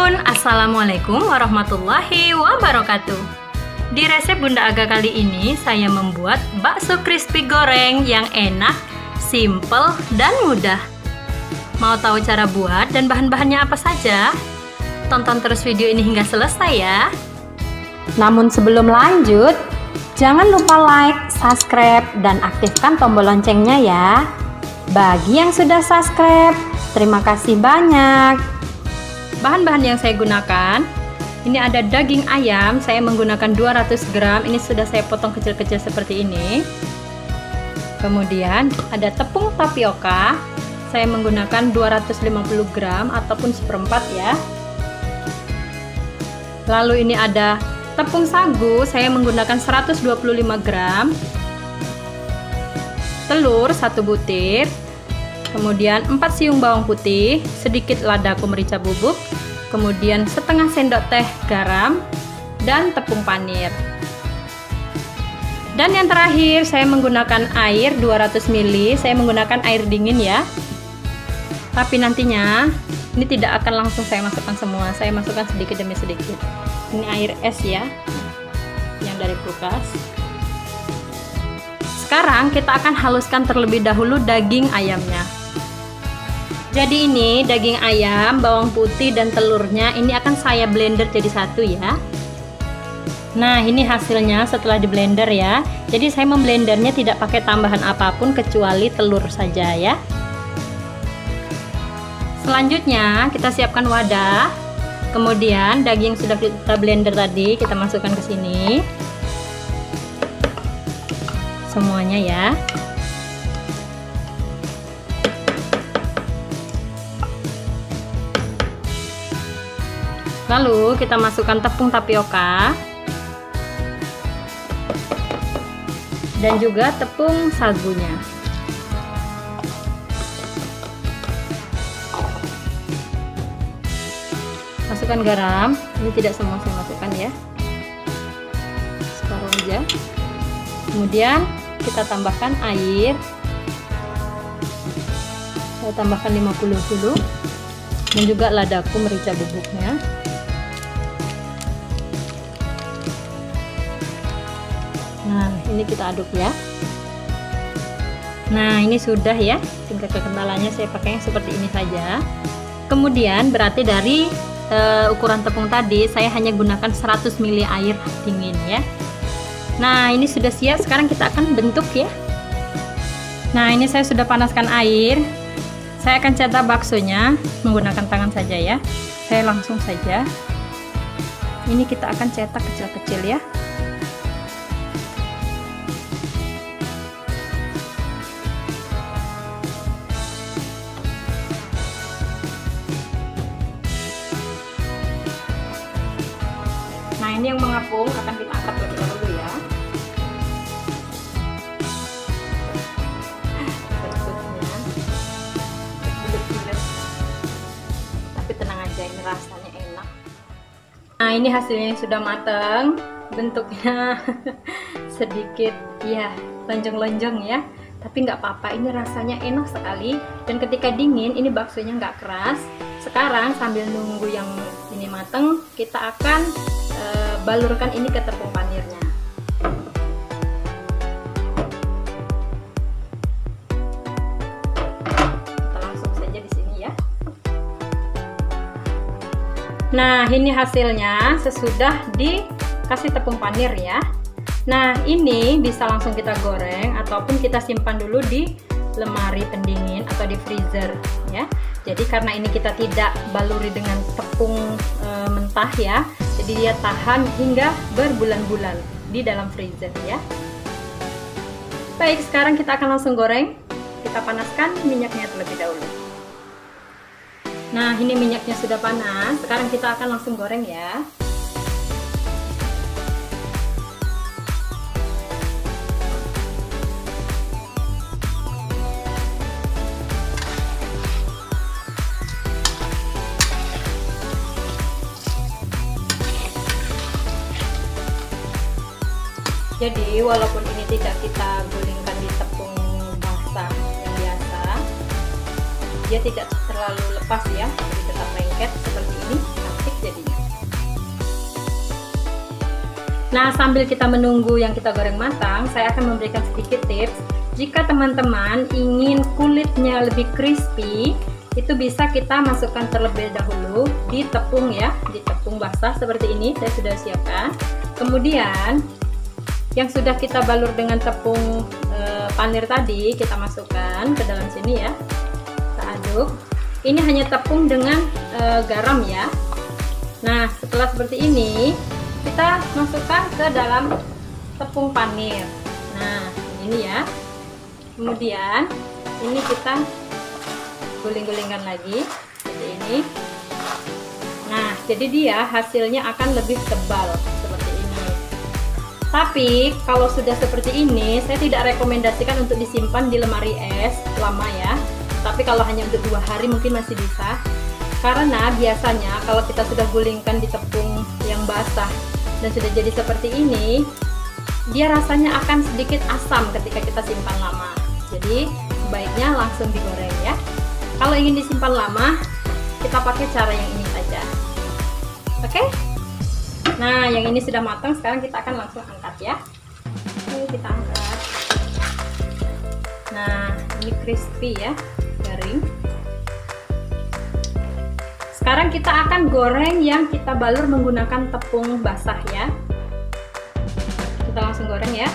Bun, Assalamualaikum warahmatullahi wabarakatuh. Di resep Bunda Aga kali ini saya membuat bakso crispy goreng yang enak, simple, dan mudah. Mau tahu cara buat dan bahan-bahannya apa saja? Tonton terus video ini hingga selesai ya. Namun sebelum lanjut, jangan lupa like, subscribe, dan aktifkan tombol loncengnya ya. Bagi yang sudah subscribe, terima kasih banyak. Bahan-bahan yang saya gunakan, ini ada daging ayam, saya menggunakan 200 gram, ini sudah saya potong kecil-kecil seperti ini. Kemudian ada tepung tapioka, saya menggunakan 250 gram ataupun seperempat ya. Lalu ini ada tepung sagu, saya menggunakan 125 gram. Telur 1 butir. Kemudian 4 siung bawang putih, sedikit lada merica bubuk, kemudian setengah sendok teh garam, dan tepung panir. Dan yang terakhir saya menggunakan air 200 ml, saya menggunakan air dingin ya. Tapi nantinya ini tidak akan langsung saya masukkan semua, saya masukkan sedikit demi sedikit. Ini air es ya, yang dari kulkas. Sekarang kita akan haluskan terlebih dahulu daging ayamnya. Jadi ini daging ayam, bawang putih, dan telurnya ini akan saya blender jadi satu ya. Nah ini hasilnya setelah di blender ya. Jadi saya memblendernya tidak pakai tambahan apapun kecuali telur saja ya. Selanjutnya kita siapkan wadah. Kemudian daging sudah kita blender tadi kita masukkan ke sini. Semuanya ya. Lalu kita masukkan tepung tapioka dan juga tepung sagunya. Masukkan garam, ini tidak semua saya masukkan ya, separuh aja. Kemudian kita tambahkan air, saya tambahkan 50 dulu, dan juga ladaku merica bubuknya. Nah ini kita aduk ya. Nah ini sudah ya, tingkat kekentalannya saya pakai yang seperti ini saja. Kemudian berarti dari ukuran tepung tadi saya hanya gunakan 100 ml air dingin ya. Nah ini sudah siap, sekarang kita akan bentuk ya. Nah ini saya sudah panaskan air, saya akan cetak baksonya menggunakan tangan saja ya. Saya langsung saja, ini kita akan cetak kecil-kecil ya. Nah ini yang mengapung akan kita angkat terlebih dahulu ya. Bentuknya tapi tenang aja, ini rasanya enak. Nah ini hasilnya yang sudah matang, bentuknya sedikit ya lonjong-lonjong ya, tapi nggak apa-apa, ini rasanya enak sekali. Dan ketika dingin ini baksonya nggak keras. Sekarang sambil nunggu yang ini matang, kita akan balurkan ini ke tepung panirnya. Kita langsung saja di sini ya. Nah ini hasilnya sesudah dikasih tepung panir ya. Nah ini bisa langsung kita goreng ataupun kita simpan dulu di lemari pendingin atau di freezer ya. Jadi karena ini kita tidak baluri dengan tepung mentah ya, jadi dia tahan hingga berbulan-bulan di dalam freezer ya. Baik, sekarang kita akan langsung goreng. Kita panaskan minyaknya terlebih dahulu. Nah ini minyaknya sudah panas, sekarang kita akan langsung goreng ya. Jadi walaupun ini tidak kita gulingkan di tepung basah yang biasa, dia tidak terlalu lepas ya, jadi tetap lengket seperti ini, cantik. Nah, sambil kita menunggu yang kita goreng matang, saya akan memberikan sedikit tips. Jika teman-teman ingin kulitnya lebih crispy, itu bisa kita masukkan terlebih dahulu di tepung ya, di tepung basah seperti ini. Saya sudah siapkan. Kemudian yang sudah kita balur dengan tepung panir tadi kita masukkan ke dalam sini ya. Kita aduk. Ini hanya tepung dengan garam ya. Nah, setelah seperti ini kita masukkan ke dalam tepung panir. Nah, ini ya. Kemudian ini kita guling-gulingkan lagi seperti ini. Nah, jadi dia hasilnya akan lebih tebal seperti ini. Tapi kalau sudah seperti ini, saya tidak rekomendasikan untuk disimpan di lemari es lama ya. Tapi kalau hanya untuk 2 hari mungkin masih bisa. Karena biasanya kalau kita sudah gulingkan di tepung yang basah dan sudah jadi seperti ini, dia rasanya akan sedikit asam ketika kita simpan lama. Jadi sebaiknya langsung digoreng ya. Kalau ingin disimpan lama, kita pakai cara yang ini saja. Oke? Nah, yang ini sudah matang. Sekarang kita akan langsung angkat ya. Oke, kita angkat. Nah, ini crispy ya, garing. Sekarang kita akan goreng yang kita balur menggunakan tepung basah ya. Kita langsung goreng ya.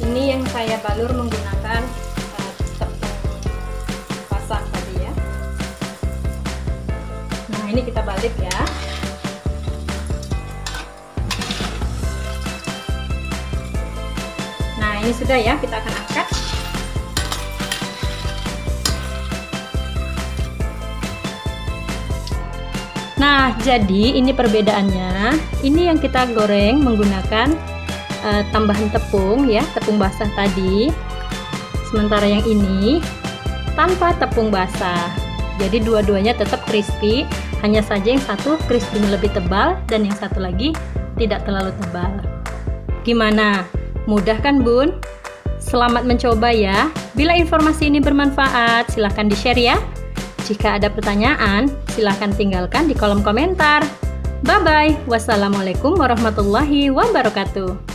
Ini yang saya balur menggunakan tepung basah tadi ya. Nah, ini kita balik ya. Nah, ini sudah ya, kita akan angkat. Nah, jadi ini perbedaannya. Ini yang kita goreng menggunakan tambahan tepung ya, tepung basah tadi. Sementara yang ini tanpa tepung basah. Jadi dua-duanya tetap crispy, hanya saja yang satu crispy-nya lebih tebal dan yang satu lagi tidak terlalu tebal. Gimana? Mudah kan, Bun? Selamat mencoba ya. Bila informasi ini bermanfaat, silahkan di-share ya. Jika ada pertanyaan, silahkan tinggalkan di kolom komentar. Bye-bye. Wassalamualaikum warahmatullahi wabarakatuh.